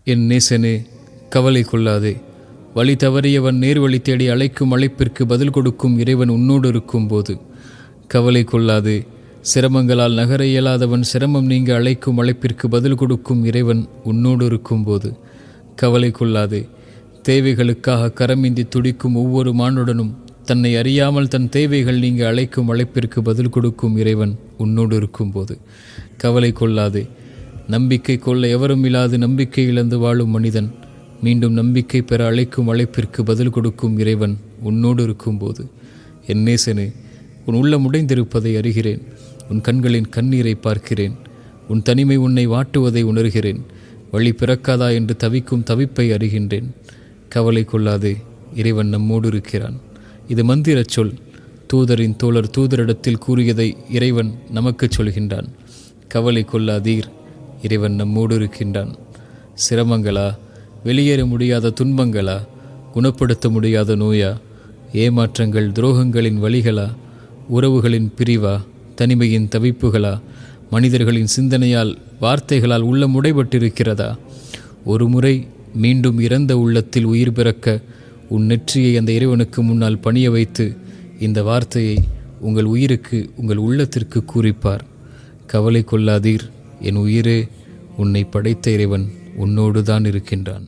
என் நேசனே, கவலை கொள்ளாதே. வழி தவறியவன் நேர்வழி தேடி அழைக்கும் அழைப்பிற்கு பதில் கொடுக்கும் இறைவன் உன்னோடு இருக்கும்போது கவலை கொள்ளாதே. சிரமங்களால் நகர இயலாதவன் சிரமம் நீங்க அழைக்கும் அழைப்பிற்கு பதில் கொடுக்கும் இறைவன் உன்னோடு இருக்கும்போது கவலை கொள்ளாதே. தேவைகளுக்காக கரமிந்தி துடிக்கும் ஒவ்வொரு மானுடனும் தன்னை அறியாமல் தன் தேவைகள் நீங்க அழைக்கும் அழைப்பிற்கு பதில் கொடுக்கும் இறைவன் உன்னோடு இருக்கும்போது கவலை கொள்ளாதே. நம்பிக்கை கொள்ள எவரும் இல்லாது நம்பிக்கை இழந்து வாழும் மனிதன் மீண்டும் நம்பிக்கை பெற அழைக்கும் அழைப்பிற்கு பதில் கொடுக்கும் இறைவன் உன்னோடு இருக்கும்போது என் நேசனே, உன் உள்ளம் உடைந்திருப்பதை அறிகிறேன். உன் கண்களின் கண்ணீரை பார்க்கிறேன். உன் தனிமை உன்னை வாட்டுவதை உணர்கிறேன். வழி பிறக்காதா என்று தவிக்கும் தவிப்பை அறிகின்றேன். கவலை கொள்ளாதே, இறைவன் நம்மோடு இருக்கிறான். இது மந்திரச் சொல். தூதரின் தோழர் தூதரிடத்தில் கூறியதை இறைவன் நமக்கு சொல்கின்றான். கவலை கொள்ளாதீர், இறைவன் நம்மோடு இருக்கின்றான். சிரமங்களா, வெளியேற முடியாத துன்பங்களா, குணப்படுத்த முடியாத நோயா, ஏமாற்றங்கள் துரோகங்களின் வழிகளா, உறவுகளின் பிரிவா, தனிமையின் தவிப்புகளா, மனிதர்களின் சிந்தனையால் வார்த்தைகளால் உள்ளம் உடைபட்டிருக்கிறதா? ஒரு முறை மீண்டும் இறந்த உள்ளத்தில் உயிர் பிறக்க உன் நெற்றியை அந்த இறைவனுக்கு முன்னால் பணிய வைத்து இந்த வார்த்தையை உங்கள் உயிருக்கு, உங்கள் உள்ளத்திற்கு கூறிப்பார். கவலை கொள்ளாதீர் என் உயிரே, உன்னை படைத்த இறைவன் உன்னோடு தான் இருக்கின்றான்.